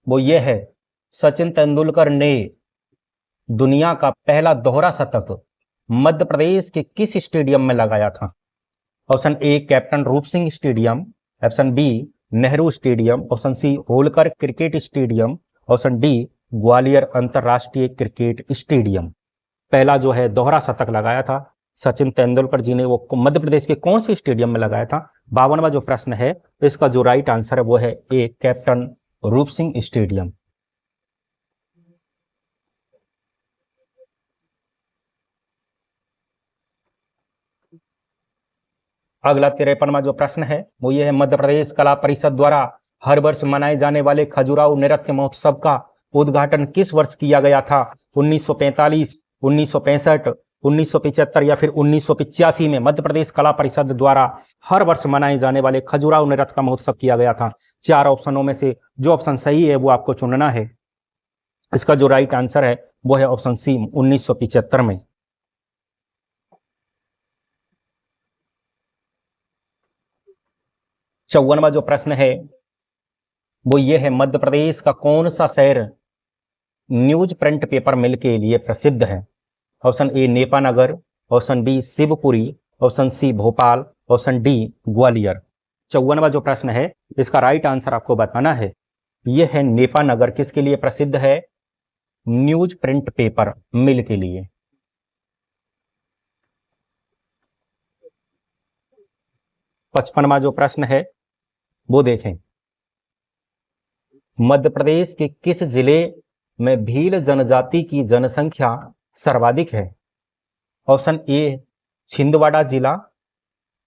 वो ये है, सचिन तेंदुलकर ने दुनिया का पहला दोहरा शतक मध्य प्रदेश के किस स्टेडियम में लगाया था? Option A captain Roop Singh stadium, option B Nehru stadium, option C Holkar cricket stadium, option D Gwalior अंतरराष्ट्रीय क्रिकेट स्टेडियम। पहला जो है दोहरा शतक लगाया था सचिन तेंदुलकर जी ने, वो मध्य प्रदेश के कौन से स्टेडियम में लगाया था? 52वां जो प्रश्न है इसका जो राइट आंसर है वो है ए कैप्टन रूप सिंह स्टेडियम। अगला 53वां जो प्रश्न है वो ये है, मध्य प्रदेश कला परिषद द्वारा हर वर्ष मनाए जाने वाले खजुराहो नृत्य महोत्सव का उद्घाटन किस वर्ष किया गया था? 1945, 1965, 1975 या फिर 1985 में मध्य प्रदेश कला परिषद द्वारा हर वर्ष मनाए जाने वाले खजुराहो नृत्य का महोत्सव किया गया था। 4 ऑप्शनों में से जो ऑप्शन सही है वो आपको चुनना है। इसका जो राइट आंसर है वो है ऑप्शन सी, 1975 में। चौवनवा जो प्रश्न है वो ये है, मध्य प्रदेश का कौन सा शहर न्यूज प्रिंट पेपर मिल के लिए प्रसिद्ध है? Option A Nepanagar, option B Shivpuri, option C Bhopal, option D Gwalior. 54वां जो प्रश्न है इसका राइट आंसर आपको बताना है। यह है नेपानगर, किसके लिए प्रसिद्ध है? न्यूज प्रिंट पेपर मिल के लिए। 55वां जो प्रश्न है वो देखें, मध्य प्रदेश के किस जिले में भील जनजाति की जनसंख्या सर्वाधिक है? ऑप्शन ए छिंदवाड़ा जिला,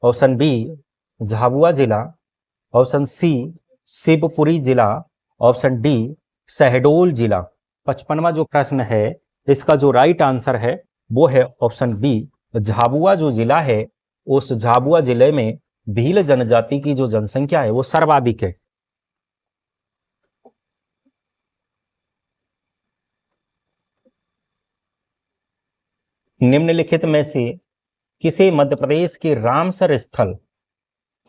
ऑप्शन बी झाबुआ जिला, ऑप्शन सी शिवपुरी जिला, ऑप्शन डी शहडोल जिला। 55वां जो प्रश्न है इसका जो राइट आंसर है वो है ऑप्शन बी, झाबुआ जो जिला है उस झाबुआ जिले में भील जनजाति की जो जनसंख्या है वो सर्वाधिक है। निम्नलिखित में से किसे मध्य प्रदेश के रामसर स्थल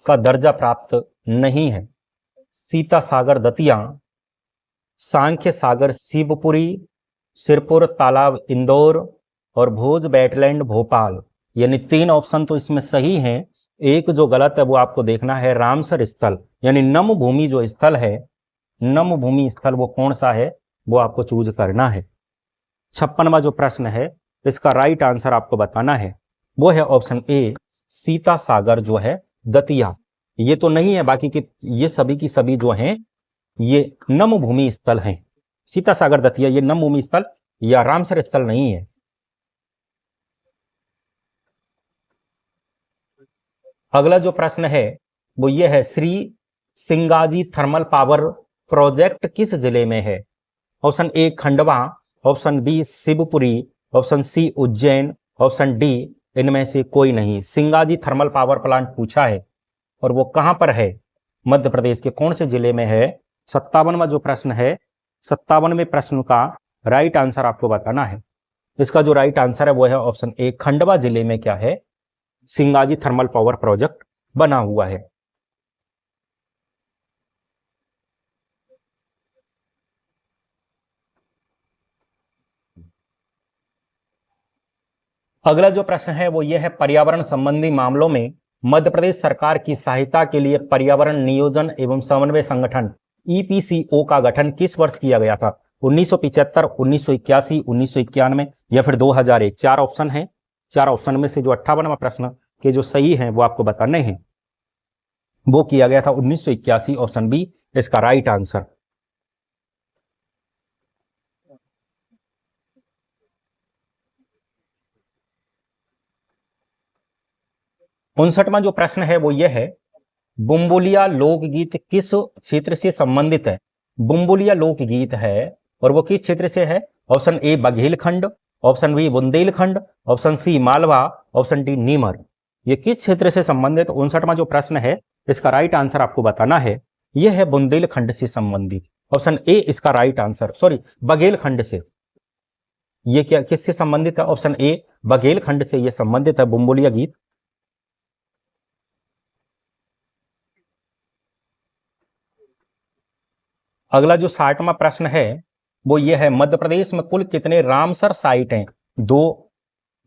का दर्जा प्राप्त नहीं है? सीता सागर दतिया, सांख्य सागर शिवपुरी, सिरपुर तालाब इंदौर और भोज वेटलैंड भोपाल। यानी 3 ऑप्शन तो इसमें सही हैं, एक जो गलत है वो आपको देखना है। रामसर स्थल यानी नम भूमि जो स्थल है, नम भूमि स्थल वो कौन सा है वो आपको चूज करना है। 56वां जो प्रश्न है इसका राइट आंसर आपको बताना है, वो है ऑप्शन ए सीता सागर जो है दतिया। ये तो नहीं है, बाकी के ये सभी की सभी जो हैं ये नम भूमि स्थल हैं। सीता सागर दतिया ये नम भूमि स्थल या रामसर स्थल नहीं है। अगला जो प्रश्न है वो ये है, Shri Singaji thermal power project किस जिले में है? Option A Khandwa, option B Shivpuri, option C Ujjain, option D इनमें से कोई नहीं। सिंगाजी थर्मल पावर प्लांट पूछा है और वो कहां पर है? मध्य प्रदेश के कौन से जिले में है? 57वां जो प्रश्न है, 57वें प्रश्न का राइट आंसर आपको बताना है। इसका जो राइट आंसर है वो है ऑप्शन ए खंडवा जिले में क्या है? सिंगाजी थर्मल पावर प्रोजेक्ट बना हुआ है। अगला जो प्रश्न है वो ये है, पर्यावरण संबंधी मामलों में मध्य प्रदेश सरकार की सहायता के लिए पर्यावरण नियोजन एवं समन्वय संगठन EPCO का गठन किस वर्ष किया गया था? 1975, 1981, 1991 या फिर 2001। 4 ऑप्शन है, 4 ऑप्शन में से जो 58वां प्रश्न के जो सही हैं वो आपको बताने हैं। वो किया गया था 1981, ऑप्शन बी इसका राइट आंसर। उनसठवां जो प्रश्न है वो ये है, बुम्बुलिया लोकगीत किस क्षेत्र से संबंधित है? बुम्बुलिया लोकगीत है और वो किस क्षेत्र से है? Option A Baghelkhand, option B Bundelkhand, option C Malwa, option D Nimar. ये किस क्षेत्र से संबंधित? 59वां जो प्रश्न है इसका राइट आंसर आपको बताना है। यह है बुंदेलखंड से संबंधित, ऑप्शन ए इसका राइट आंसर। सॉरी, बघेलखंड से। ये क्या किससे संबंधित है? ऑप्शन ए बघेलखंड से ये संबंधित है बुम्बुलिया गीत। अगला जो 60वां प्रश्न है वो ये है, मध्य प्रदेश में कुल कितने रामसर साइट हैं? 2,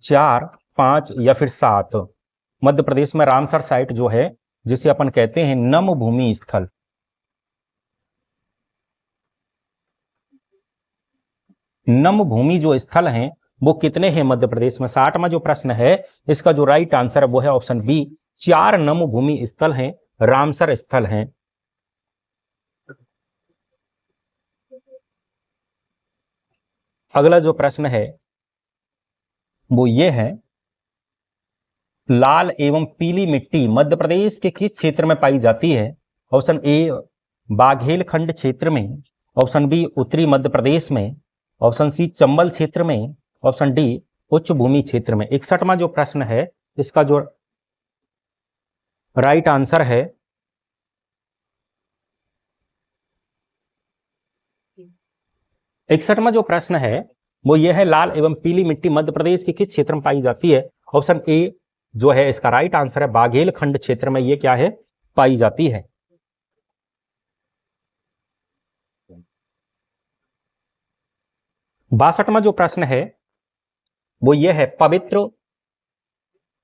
4, 5 या फिर 7। मध्य प्रदेश में रामसर साइट जो है जिसे अपन कहते हैं नम भूमि स्थल, नम भूमि जो स्थल हैं वो कितने हैं मध्य प्रदेश में? 60वां जो प्रश्न है इसका जो राइट आंसर है वो है ऑप्शन बी, 4 नम भूमि स्थल हैं, रामसर स्थल हैं। अगला जो प्रश्न है वो ये है, लाल एवं पीली मिट्टी मध्य प्रदेश के किस क्षेत्र में पाई जाती है? ऑप्शन ए बाघेलखंड क्षेत्र में, ऑप्शन बी उत्तरी मध्य प्रदेश में, ऑप्शन सी चंबल क्षेत्र में, ऑप्शन डी उच्च भूमि क्षेत्र में। 61वां जो प्रश्न है इसका जो राइट आंसर है 61वां जो प्रश्न है वो ये है, लाल एवं पीली मिट्टी मध्य प्रदेश के किस क्षेत्र में पाई जाती है? ऑप्शन ए जो है इसका राइट आंसर है बाघेलखंड क्षेत्र में ये क्या है, पाई जाती है। बासठवां जो प्रश्न है वो ये है,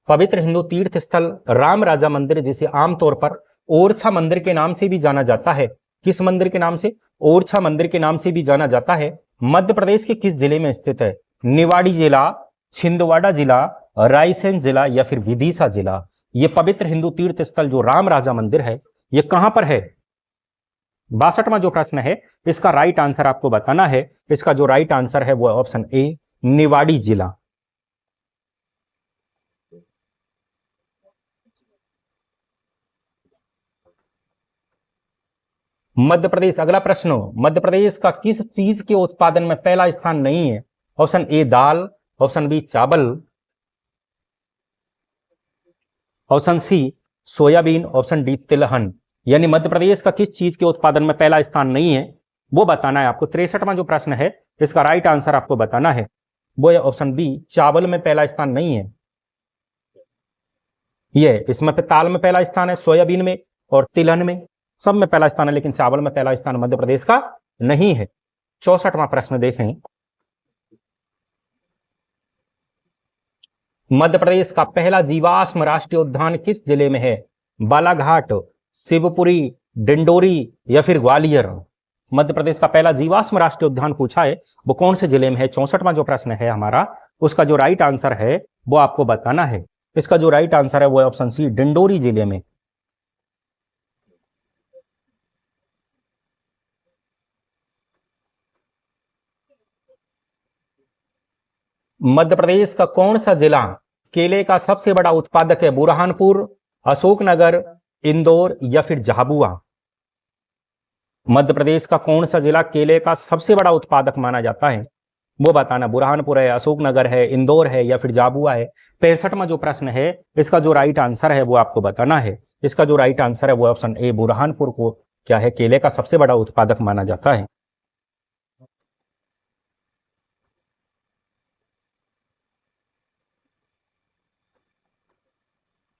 पवित्र हिंदू तीर्थ स्थल राम राजा मंदिर, जिसे आमतौर पर ओरछा मंदिर के नाम से भी जाना जाता है, किस मंदिर के नाम से? ओरछा मंदिर के नाम से भी जाना जाता है, मध्य प्रदेश के किस जिले में स्थित है? निवाड़ी जिला, छिंदवाड़ा जिला, रायसेन जिला या फिर विदिशा जिला? ये पवित्र हिंदू तीर्थ स्थल जो राम राजा मंदिर है ये कहां पर है? 62वां जो प्रश्न है इसका राइट आंसर आपको बताना है। इसका जो राइट आंसर है वो ऑप्शन ए निवाड़ी जिला। मध्य प्रदेश, अगला प्रश्न, मध्य प्रदेश का किस चीज के उत्पादन में पहला स्थान नहीं है? ऑप्शन ए दाल, ऑप्शन बी चावल, option C soybean, option D तिलहन। यानी मध्य प्रदेश का किस चीज के उत्पादन में पहला स्थान नहीं है वो बताना है आपको। 63वां जो प्रश्न है इसका राइट आंसर आपको बताना है वो है ऑप्शन बी चावल में पहला स्थान नहीं है। ये इसमें ताल में पहला स्थान है, सोयाबीन में और तिलहन में, सब में पहला स्थान है, लेकिन चावल में पहला स्थान मध्य प्रदेश का नहीं है। 64वां प्रश्न देखें, मध्य प्रदेश का पहला जीवाश्म राष्ट्रीय उद्यान किस जिले में है? बालाघाट, शिवपुरी, डिंडोरी या फिर ग्वालियर? मध्य प्रदेश का पहला जीवाश्म राष्ट्रीय उद्यान पूछा है वो कौन से जिले में है? 64वां जो प्रश्न है हमारा उसका जो राइट आंसर है वो आपको बताना है। इसका जो राइट आंसर है वो है ऑप्शन सी डिंडोरी जिले में। मध्य प्रदेश का कौन सा जिला केले का सबसे बड़ा उत्पादक है? बुरहानपुर, अशोकनगर, इंदौर या फिर झाबुआ? मध्य प्रदेश का कौन सा जिला केले का सबसे बड़ा उत्पादक माना जाता है वो बताना। बुरहानपुर है, अशोकनगर है, इंदौर है या फिर झाबुआ है। 65वां जो प्रश्न है इसका जो राइट आंसर है वो आपको बताना है। इसका जो राइट आंसर है वो ऑप्शन ए बुरहानपुर को क्या है, केले का सबसे बड़ा उत्पादक माना जाता है।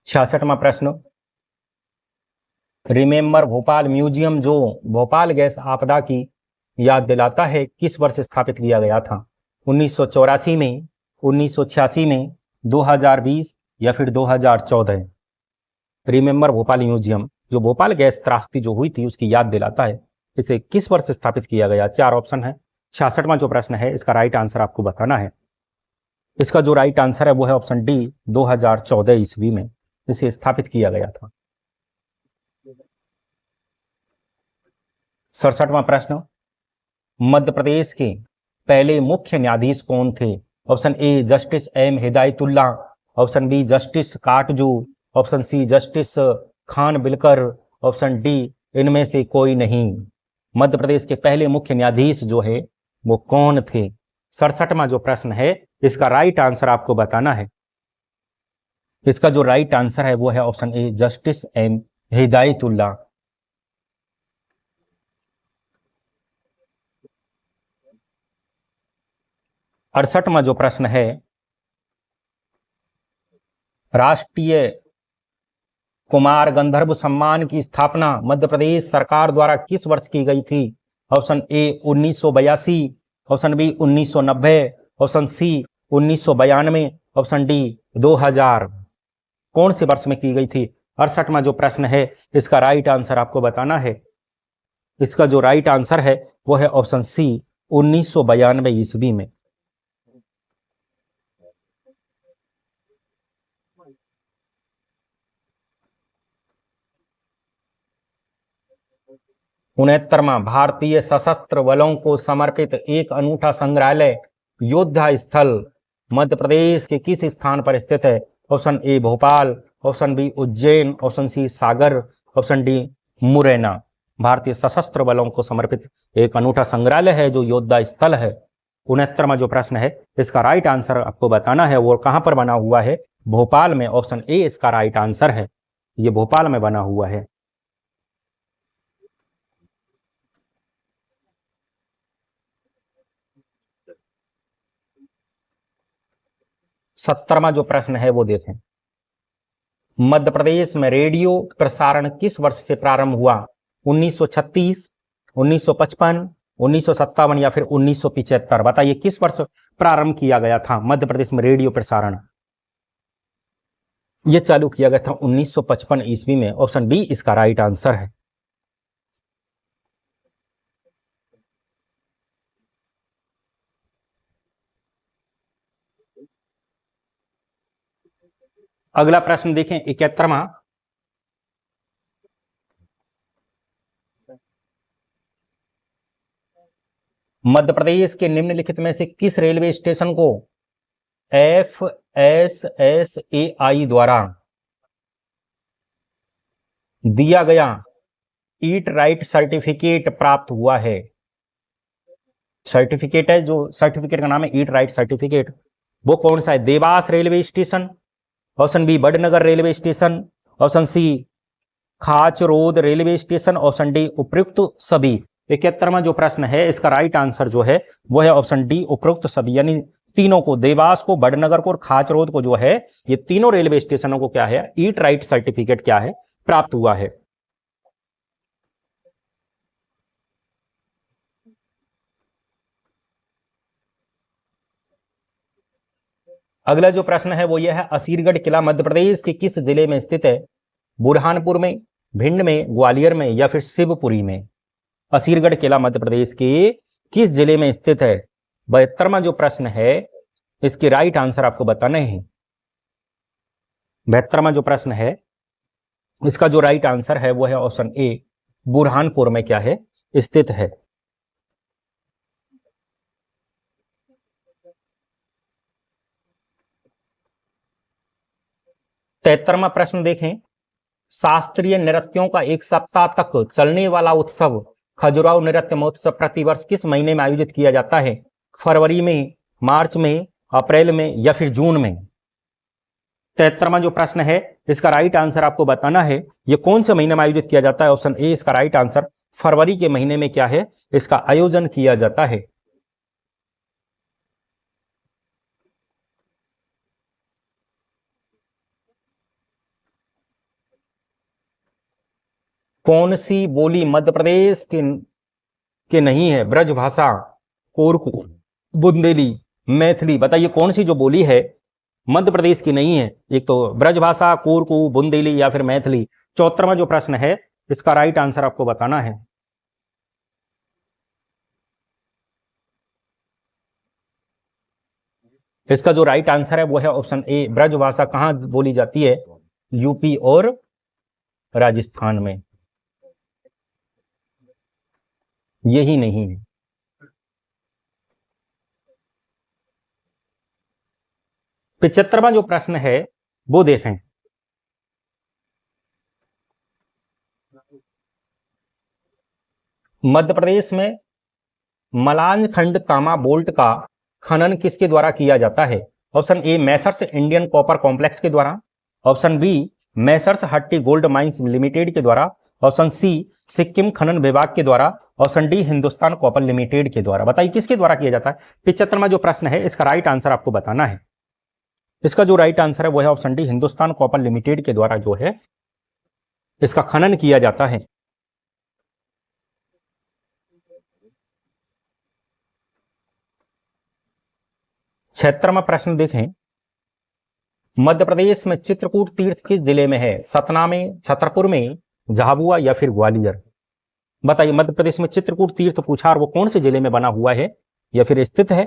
छियासठवां प्रश्न, रिमेंबर भोपाल म्यूजियम जो भोपाल गैस आपदा की याद दिलाता है किस वर्ष स्थापित किया गया था? 1984 में, 1986 में, 2020 या फिर 2014? रिमेंबर भोपाल म्यूजियम जो भोपाल गैस त्रासदी जो हुई थी उसकी याद दिलाता है, इसे किस वर्ष स्थापित किया गया? 4 ऑप्शन है। 66वां जो प्रश्न है इसका राइट आंसर आपको बताना है। इसका जो राइट आंसर है वो है ऑप्शन डी 2014 ईस्वी में इसे स्थापित किया गया था। 67वां प्रश्न, मध्य प्रदेश के पहले मुख्य न्यायाधीश कौन थे? Option A justice M Hidayatullah, option B justice Katju, option C justice Khanwilkar, option D इनमें से कोई नहीं। मध्य प्रदेश के पहले मुख्य न्यायाधीश जो है वो कौन थे? 67वां जो प्रश्न है इसका राइट आंसर आपको बताना है। इसका जो राइट आंसर है वो है option A justice M Hidayatullah. अड़सठवां जो प्रश्न है, राष्ट्रीय कुमार गंधर्व सम्मान की स्थापना मध्य प्रदेश सरकार द्वारा किस वर्ष की गई थी? Option A 1982, option B 1990, option C 1992, option D 2000? कौन से वर्ष में की गई थी? 68वां जो प्रश्न है इसका राइट आंसर आपको बताना है। इसका जो राइट आंसर है वो है ऑप्शन सी 1992 ईस्वी में। उनहत्तरवां, भारतीय सशस्त्र बलों को समर्पित एक अनूठा संग्रहालय योद्धा स्थल मध्य प्रदेश के किस स्थान पर स्थित है? Option A Bhopal, option B Ujjain, option C Sagar, option D Morena? भारतीय सशस्त्र बलों को समर्पित एक अनूठा संग्रहालय है जो योद्धा स्थल है 69वां जो प्रश्न है इसका राइट आंसर आपको बताना है, वो कहां पर बना हुआ है? भोपाल में। ऑप्शन ए इसका राइट आंसर है, ये भोपाल में बना हुआ है। सत्तरवां जो प्रश्न है वो देखें, मध्य प्रदेश में रेडियो प्रसारण किस वर्ष से प्रारंभ हुआ? 1936, 1955, 1957 या फिर 1975? बताइए किस वर्ष प्रारंभ किया गया था मध्य प्रदेश में रेडियो प्रसारण? यह चालू किया गया था 1955 ईस्वी में। ऑप्शन बी इसका राइट आंसर है। अगला प्रश्न देखें 71वां, मध्य प्रदेश के निम्नलिखित में से किस रेलवे स्टेशन को FSSAI द्वारा दिया गया ईट राइट सर्टिफिकेट प्राप्त हुआ है? सर्टिफिकेट है, जो सर्टिफिकेट का नाम है ईट राइट सर्टिफिकेट, वो कौन सा है? Dewas railway station, option B Badnagar railway station, option C Khachrod railway station, option D उपयुक्त सभी। 71वां जो प्रश्न है इसका राइट आंसर जो है वो है ऑप्शन डी उपयुक्त सभी, यानी तीनों को, देवास को, बड़नगर को और खाचरोद को जो है, ये तीनों रेलवे स्टेशनों को क्या है? ईट राइट सर्टिफिकेट क्या है? प्राप्त हुआ है। अगला जो प्रश्न है वो यह है, असीरगढ़ किला मध्य प्रदेश के किस जिले में स्थित है? बुरहानपुर में, भिंड में, ग्वालियर में या फिर शिवपुरी में? असीरगढ़ किला मध्य प्रदेश के किस जिले में स्थित है? 72वां जो प्रश्न है इसके राइट आंसर आपको बताने हैं। 72वां जो प्रश्न है इसका जो राइट आंसर है वो है ऑप्शन ए, बुरहानपुर में क्या है? स्थित है। तिहत्तरवां प्रश्न देखें, शास्त्रीय नृत्यों का एक सप्ताह तक चलने वाला उत्सव खजुराहो नृत्य महोत्सव प्रतिवर्ष किस महीने में आयोजित किया जाता है? फरवरी में, मार्च में, अप्रैल में या फिर जून में? 73वां जो प्रश्न है इसका राइट आंसर आपको बताना है, ये कौन से महीने में आयोजित किया जाता है? ऑप्शन ए इसका राइट आंसर, फरवरी के महीने में क्या है? इसका आयोजन किया जाता है। कौन सी बोली मध्य प्रदेश के नहीं है? ब्रजभाषा, कोरकू, बुंदेली, मैथिली। बताइए कौन सी जो बोली है मध्य प्रदेश की नहीं है? एक तो ब्रजभाषा, कोरकू, बुंदेली या फिर मैथिली। 74वां जो प्रश्न है इसका राइट आंसर आपको बताना है। इसका जो राइट आंसर है वो है ऑप्शन ए, ब्रजभाषा। कहां बोली जाती है? यूपी और राजस्थान में, यही नहीं है। पिछहत्तरवां जो प्रश्न है वो देखें, मध्य प्रदेश में मलांज खंड तांबा बोल्ट का खनन किसके द्वारा किया जाता है? ऑप्शन ए, मैसर्स इंडियन कॉपर कॉम्प्लेक्स के द्वारा, ऑप्शन बी, मैसर्स हट्टी गोल्ड माइंस लिमिटेड के द्वारा, ऑप्शन सी, सिक्किम खनन विभाग के द्वारा, option D, Hindustan copper limited के द्वारा। बताइए किसके द्वारा किया जाता है? 75वां जो प्रश्न है इसका राइट आंसर आपको बताना है। इसका जो राइट आंसर है वो है option D, Hindustan copper limited के द्वारा जो है इसका खनन किया जाता है। छिहत्तरवां प्रश्न देखें, मध्य प्रदेश में चित्रकूट तीर्थ किस जिले में है? सतना में, छतरपुर में, झाबुआ या फिर ग्वालियर? बताइए मध्य प्रदेश में चित्रकूट तीर्थ पूछा और वो कौन से जिले में बना हुआ है या फिर स्थित है?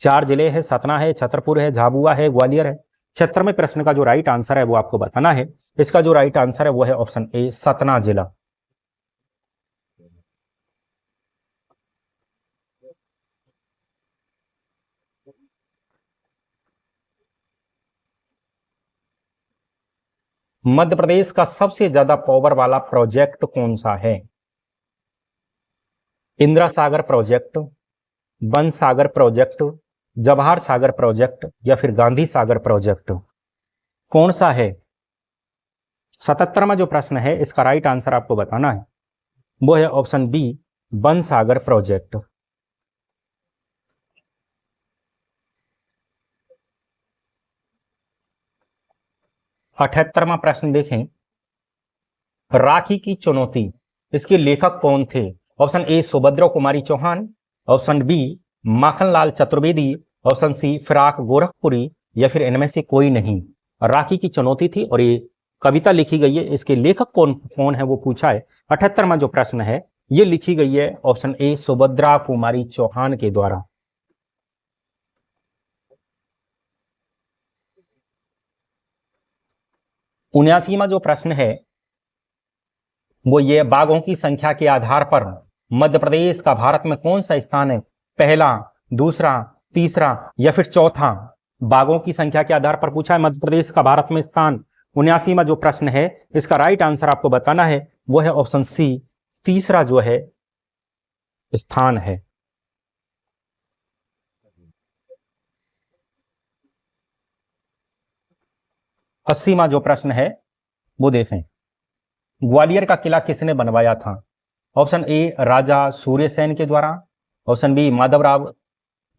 4 जिले हैं, सतना है, छतरपुर है, झाबुआ है, ग्वालियर है। 76वें प्रश्न का जो राइट आंसर है वो आपको बताना है। इसका जो राइट आंसर है वो है ऑप्शन ए, सतना जिला। मध्य प्रदेश का सबसे ज्यादा पावर वाला प्रोजेक्ट कौन सा है? इंदिरा सागर प्रोजेक्ट, बन सागर प्रोजेक्ट, जवाहर सागर प्रोजेक्ट या फिर गांधी सागर प्रोजेक्ट, कौन सा है? 77वां जो प्रश्न है इसका राइट आंसर आपको बताना है, वो है ऑप्शन बी, बन सागर प्रोजेक्ट। 78वां प्रश्न देखें, राखी की चुनौती, इसके लेखक कौन थे? Option A Subhadra Kumari Chauhan, option B Makhanlal Chaturvedi, option C Firaq Gorakhpuri या फिर इनमें से कोई नहीं। राखी की चुनौती थी और ये कविता लिखी गई है, इसके लेखक कौन कौन है वो पूछा है। 78वां जो प्रश्न है ये लिखी गई है ऑप्शन ए सुभद्रा कुमारी चौहान के द्वारा। उन्यासीवां जो प्रश्न है वो ये, बाघों की संख्या के आधार पर मध्य प्रदेश का भारत में कौन सा स्थान है? पहला, दूसरा, तीसरा या फिर चौथा। बाघों की संख्या के आधार पर पूछा है मध्य प्रदेश का भारत में स्थान। 79वां जो प्रश्न है इसका राइट आंसर आपको बताना है, वो है ऑप्शन सी, तीसरा जो है स्थान है। अस्सीवां जो प्रश्न है वो देखें, ग्वालियर का किला किसने बनवाया था? ऑप्शन ए राजा सूर्यसेन के द्वारा, option B Madhavrao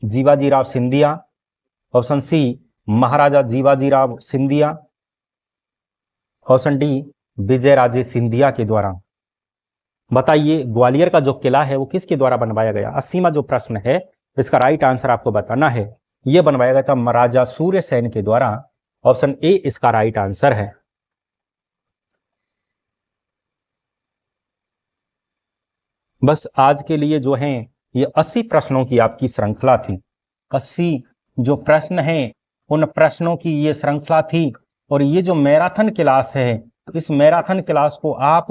Jivajirao Scindia, option C Maharaja Jivajirao Scindia, option D Vijayaraje Scindia के द्वारा। बताइए ग्वालियर का जो किला है वो किसके द्वारा बनवाया गया? 80वां जो प्रश्न है इसका राइट आंसर आपको बताना है, यह बनवाया गया था महाराजा सूर्यसेन के द्वारा। ऑप्शन ए इसका राइट आंसर है। बस आज के लिए जो है ये 80 प्रश्नों की आपकी श्रृंखला थी। 80 जो प्रश्न हैं उन प्रश्नों की ये श्रृंखला थी। और ये जो मैराथन क्लास है, तो इस मैराथन क्लास को आप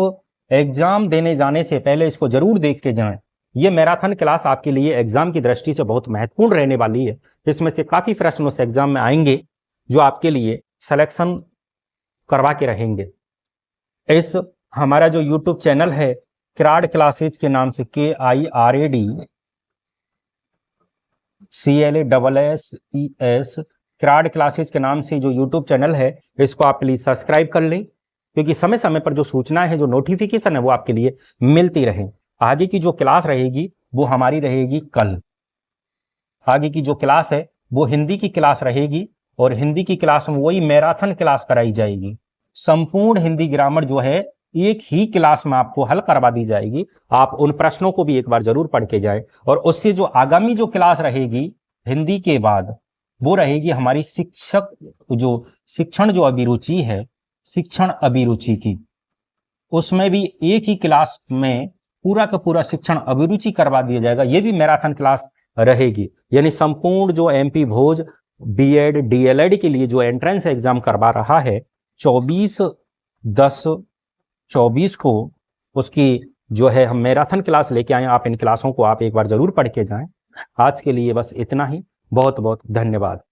एग्जाम देने जाने से पहले इसको जरूर देख के जाएं। ये मैराथन क्लास आपके लिए एग्जाम की दृष्टि से बहुत महत्वपूर्ण रहने वाली है। इसमें से काफी प्रश्न उस एग्जाम में आएंगे जो आपके लिए सिलेक्शन करवा के रहेंगे। इस हमारा जो यूट्यूब चैनल है किराड क्लासेज के नाम से, KIRAD CLASSES किराड क्लासेज के नाम से जो यूट्यूब चैनल है इसको आप प्लीज सब्सक्राइब कर लें, क्योंकि समय समय पर जो सूचनाएं हैं, जो नोटिफिकेशन है वो आपके लिए मिलती रहे। आगे की जो क्लास रहेगी वो हमारी रहेगी कल। आगे की जो क्लास है वो हिंदी की क्लास रहेगी और हिंदी की क्लास में वही मैराथन क्लास कराई जाएगी। संपूर्ण हिंदी ग्रामर जो है एक ही क्लास में आपको हल करवा दी जाएगी। आप उन प्रश्नों को भी एक बार जरूर पढ़ के जाएं। और उससे जो आगामी जो क्लास रहेगी हिंदी के बाद वो रहेगी हमारी शिक्षण जो अभिरुचि है, शिक्षण अभिरुचि की। उसमें भी एक ही क्लास में पूरा का पूरा शिक्षण अभिरुचि करवा दिया जाएगा। ये भी मैराथन क्लास रहेगी। यानी संपूर्ण जो MP भोज BEd DLED के लिए जो एंट्रेंस एग्जाम करवा रहा है 24/10/24 को, उसकी जो है हम मैराथन क्लास लेके आए। आप इन क्लासों को आप एक बार जरूर पढ़ के जाएं। आज के लिए बस इतना ही। बहुत बहुत धन्यवाद।